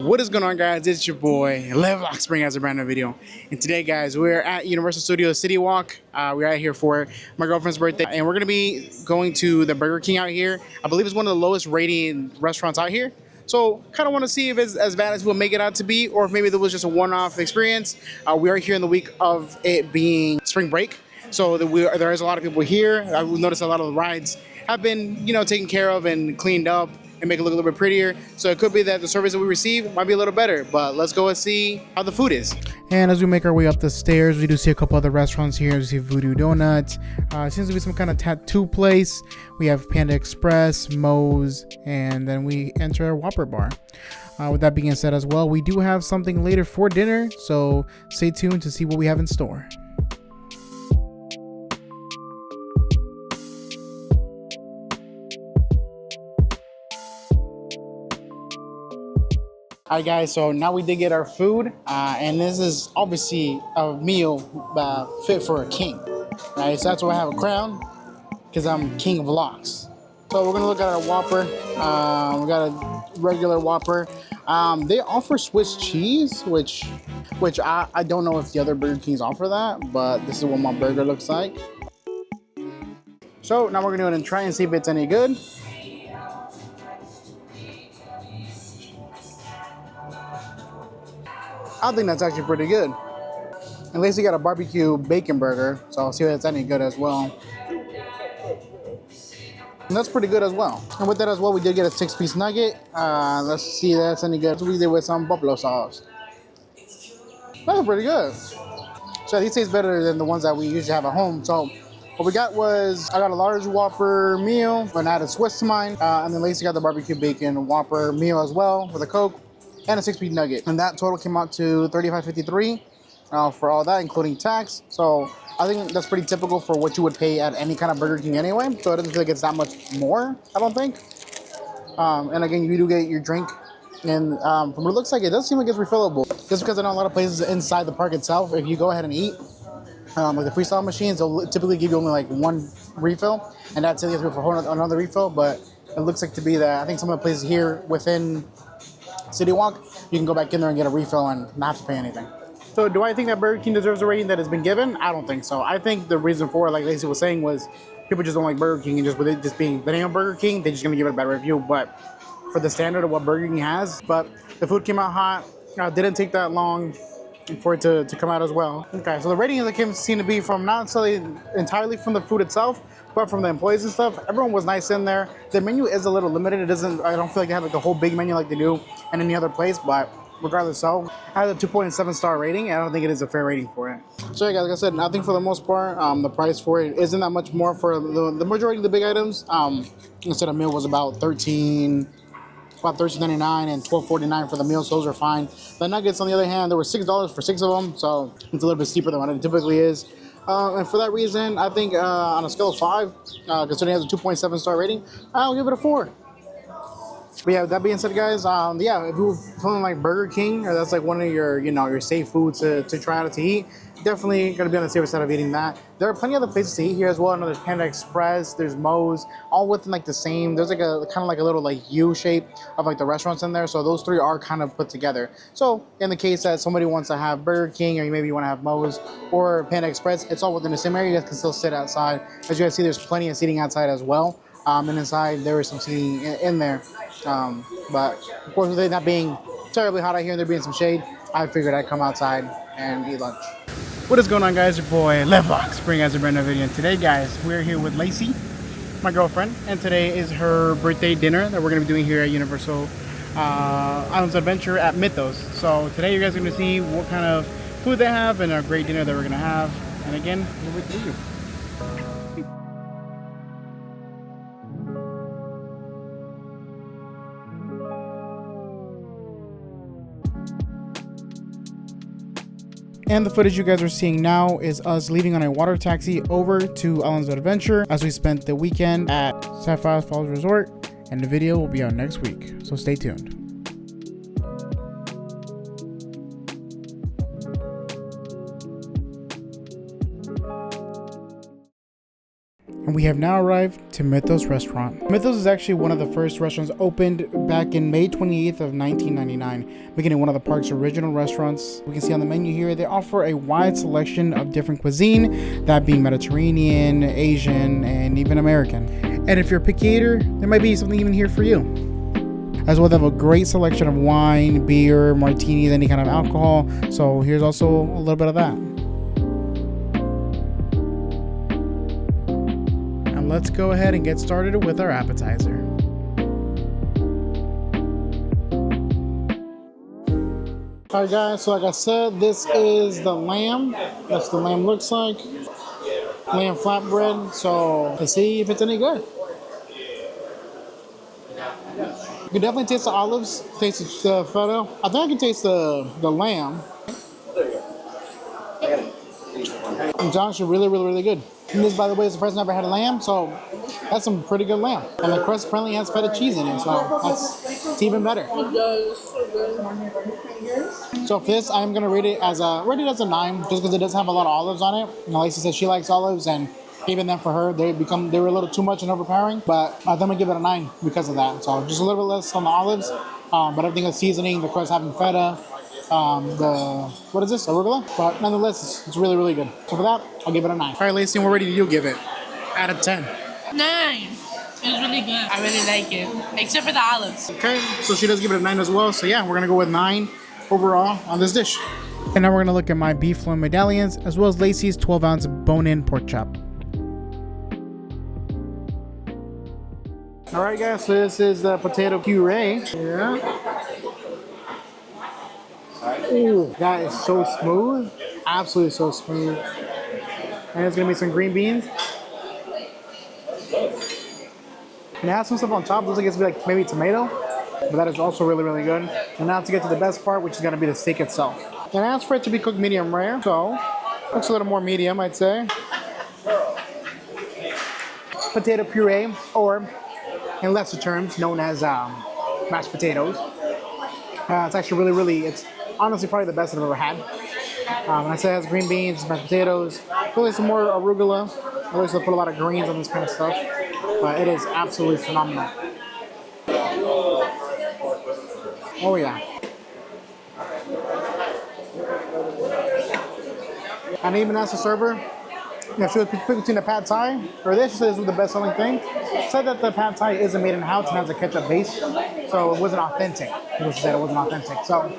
What is going on, guys? It's your boy Live Spring has a brand new video, and today, guys, we're at Universal Studios Citywalk. We're out here for my girlfriend's birthday, and we're gonna be going to the Burger King out here. I believe it's one of the lowest rating restaurants out here. So, kind of want to see if it's as bad as we'll make it out to be, or if maybe there was just a one-off experience. We are here in the week of it being spring break, so there is a lot of people here. I've noticed a lot of the rides have been, taken care of and cleaned up and make it look a little bit prettier. So it could be that the service that we receive might be a little better, but let's go and see how the food is. And as we make our way up the stairs, we do see a couple other restaurants here. We see Voodoo Donuts. Seems to be some kind of tattoo place. We have Panda Express, Moe's, and then we enter our Whopper bar. With that being said as well, we do have something later for dinner, so stay tuned to see what we have in store. Alright, guys, so now we did get our food, and this is obviously a meal fit for a king, right? So that's why I have a crown, because I'm king of locks. So we're gonna look at our Whopper. We got a regular Whopper. They offer Swiss cheese, which I don't know if the other Burger Kings offer that, but this is what my burger looks like. So now we're gonna go ahead and try and see if it's any good. I think that's actually pretty good. At least you got a barbecue bacon burger, so I'll see if that's any good as well. And that's pretty good as well. And with that as well, we did get a 6-piece nugget. Let's see if that's any good. We did with some buffalo sauce. That's pretty good. So these taste better than the ones that we usually have at home. So what we got was, I got a large Whopper meal, and I added Swiss to mine. And then Lacey got the barbecue bacon Whopper meal as well with a Coke and a 6-piece nugget, and that total came out to $35.53 for all that, including tax. So I think that's pretty typical for what you would pay at any kind of Burger King anyway. So it doesn't feel like it's that much more, I don't think. And again, you do get your drink, and from what it looks like, it does seem like it's refillable. Just because I know a lot of places inside the park itself, if you go ahead and eat, like the freestyle machines, they'll typically give you only like one refill, and that's it. You have to go for another refill. But it looks like to be that I think some of the places here within Citywalk, you can go back in there and get a refill and not have to pay anything. So do I think that Burger King deserves a rating that has been given? I don't think so. I think the reason for it, like Lacey was saying, was people just don't like Burger King, and just with it just being the name of Burger King, they're just gonna give it a bad review. But for the standard of what Burger King has, but the food came out hot. Didn't take that long for it to come out as well. Okay, so the ratings that seem to be from not necessarily entirely from the food itself, but from the employees and stuff. Everyone was nice in there. The menu is a little limited. I don't feel like they have like the whole big menu like they do in any other place, but regardless, so I have a 2.7 star rating, and I don't think it is a fair rating for it. So yeah, guys, like I said, I think for the most part, the price for it isn't that much more for the majority of the big items. Instead, a meal was about $13.99 and $12.49 for the meals. So those are fine. The nuggets, on the other hand, there were $6 for 6 of them, so it's a little bit steeper than what it typically is. And for that reason, I think on a scale of 5, considering it has a 2.7 star rating, I'll give it a 4. But yeah, with that being said, guys, yeah, if you're feeling like Burger King, or that's like one of your, your safe foods to try out to eat, definitely gonna be on the safer side of eating that. There are plenty of other places to eat here as well. I know there's Panda Express, there's Moe's, all within like the same. There's like a kind of like a little like U shape of like the restaurants in there. So those three are kind of put together. So in the case that somebody wants to have Burger King, or maybe you want to have Moe's or Panda Express, it's all within the same area. You guys can still sit outside. As you guys see, there's plenty of seating outside as well. And inside there is some seating in there. But of course, with it not being terribly hot out here and there being some shade, I figured I'd come outside and eat lunch. What is going on, guys? Your boy Live Spring has a brand new video. And today, guys, we're here with Lacey, my girlfriend, and today is her birthday dinner that we're going to be doing here at Universal Islands Adventure at Mythos. So today you guys are going to see what kind of food they have and a great dinner that we're going to have. And again, we're with you. And the footage you guys are seeing now is us leaving on a water taxi over to Islands of Adventure, as we spent the weekend at Sapphire Falls Resort, and the video will be out next week, so stay tuned. And we have now arrived to Mythos Restaurant. Mythos is actually one of the first restaurants opened back in May 28th of 1999, making it one of the park's original restaurants. We can see on the menu here, they offer a wide selection of different cuisine, that being Mediterranean, Asian, and even American. And if you're a picky eater, there might be something even here for you. As well, they have a great selection of wine, beer, martinis, any kind of alcohol. So here's also a little bit of that. Let's go ahead and get started with our appetizer. Alright guys, so like I said, this is the lamb. That's what the lamb looks like. Lamb flatbread, so let's see if it's any good. You can definitely taste the olives, taste the feta. I think I can taste the lamb. It's actually really good. And this, by the way, is the first time I've ever had lamb, so that's some pretty good lamb. And the crust apparently has feta cheese in it, so it's even better. It does. So for this, I'm gonna rate it as a 9, just because it does have a lot of olives on it. You know, Lacey said she likes olives, and even then for her, they were a little too much and overpowering. But I think I'm gonna give it a 9 because of that. So just a little bit less on the olives, but everything is seasoning, the crust having feta. What is this? Arugula? But nonetheless, it's really good. So for that, I'll give it a 9. All right, Lacey, what rating do you give it? Out of 10. 9. It was really good. I really like it, except for the olives. Okay, so she does give it a 9 as well. So yeah, we're gonna go with 9 overall on this dish. And now we're gonna look at my beef loin medallions, as well as Lacey's 12-ounce bone-in pork chop. All right, guys, so this is the potato puree. Yeah. Ooh, that is so smooth. Absolutely so smooth. And it's gonna be some green beans. And it has some stuff on top. Looks like it's gonna be like maybe tomato, but that is also really good. And now to get to the best part, which is gonna be the steak itself. And I asked for it to be cooked medium rare, so looks a little more medium, I'd say. Potato puree, or in lesser terms, known as mashed potatoes. It's actually it's honestly probably the best I've ever had. And I said it has green beans, mashed potatoes, really some more arugula. I always put a lot of greens on this kind of stuff, but it is absolutely phenomenal. Oh yeah. And even as a server, you know, she was picked between the pad thai or this. She said this was the best selling thing. She said that the pad thai isn't made in house and has a ketchup base, so it wasn't authentic. She said it wasn't authentic. So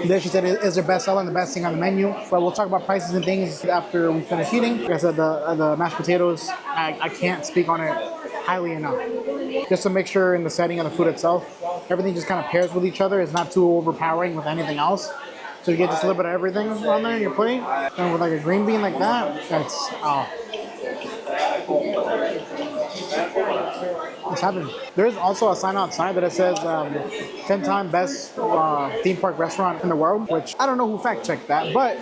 this, she said, is their best seller and the best thing on the menu. But we'll talk about prices and things after we finish eating. Like I said, the mashed potatoes, I can't speak on it highly enough. Just a mixture in the setting of the food itself. Everything just kind of pairs with each other. It's not too overpowering with anything else. So you get just a little bit of everything on there in your plate. And with like a green bean like that, that's, it's happening. There's also a sign outside that it says 10-time best theme park restaurant in the world, which I don't know who fact checked that, but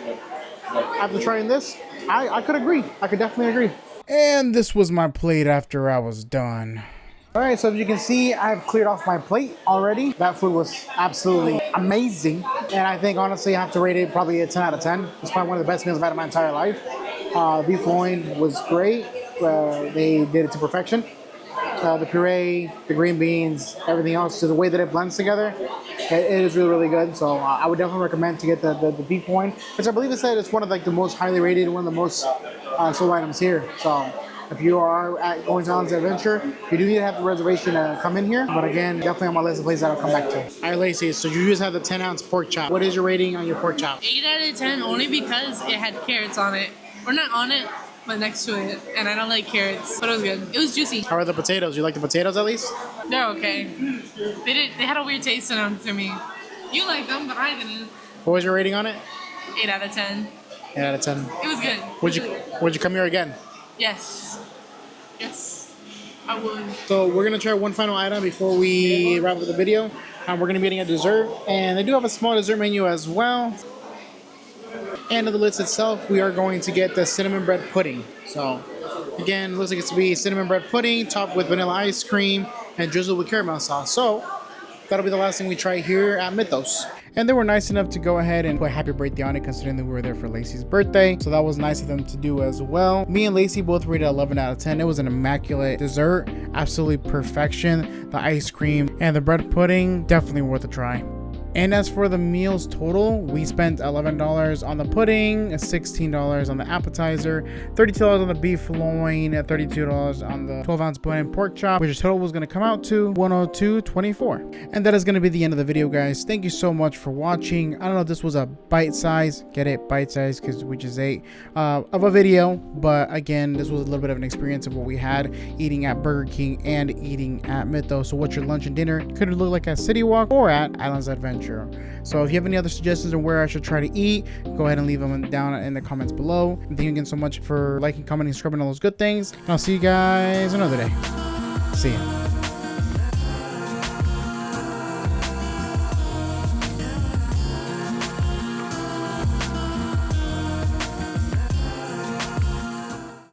after trying this, I could agree. I could definitely agree. And this was my plate after I was done. All right, so as you can see, I've cleared off my plate already. That food was absolutely amazing. And I think, honestly, I have to rate it probably a 10 out of 10. It's probably one of the best meals I've had in my entire life. Beef loin was great. They did it to perfection. The puree, the green beans, everything else, so the way that it blends together, it is really good. So I would definitely recommend to get the beef loin, which I believe it said it's one of like the most highly rated, one of the most sold items here. So if you are going to Islands Adventure, you do need to have the reservation to come in here. But again, definitely on my list of places that I'll come back to. All right, Lacey, so you just have the 10-ounce pork chop. What is your rating on your pork chop? 8 out of 10, only because it had carrots on it. Or not on it, but next to it. And I don't like carrots, but it was good. It was juicy. How are the potatoes? You like the potatoes at least? They're okay. They had a weird taste in them to me. You like them, but I didn't. What was your rating on it? 8 out of 10. 8 out of 10. It was good. Would you come here again? Yes. Yes, I would. So we're gonna try one final item before we wrap up the video. We're gonna be getting a dessert, and they do have a small dessert menu as well. And on the list itself, we are going to get the cinnamon bread pudding. So again, it looks like it's to be cinnamon bread pudding topped with vanilla ice cream and drizzled with caramel sauce. So that'll be the last thing we try here at Mythos. And they were nice enough to go ahead and put happy birthday on it, considering that we were there for Lacey's birthday. So that was nice of them to do as well. Me and Lacey both rated 11 out of 10. It was an immaculate dessert, absolutely perfection. The ice cream and the bread pudding, definitely worth a try. And as for the meals total, we spent $11 on the pudding, $16 on the appetizer, $32 on the beef loin, $32 on the 12-ounce bone-in pork chop, which total was going to come out to $102.24. And that is going to be the end of the video, guys. Thank you so much for watching. I don't know if this was a bite size, get it, bite size, because we just ate of a video, but again, this was a little bit of an experience of what we had eating at Burger King and eating at Mythos. So what your lunch and dinner could look like at Citywalk or at Islands Adventure. So if you have any other suggestions on where I should try to eat, go ahead and leave them down in the comments below. And thank you again so much for liking, commenting, subscribing, all those good things. And I'll see you guys another day. See ya.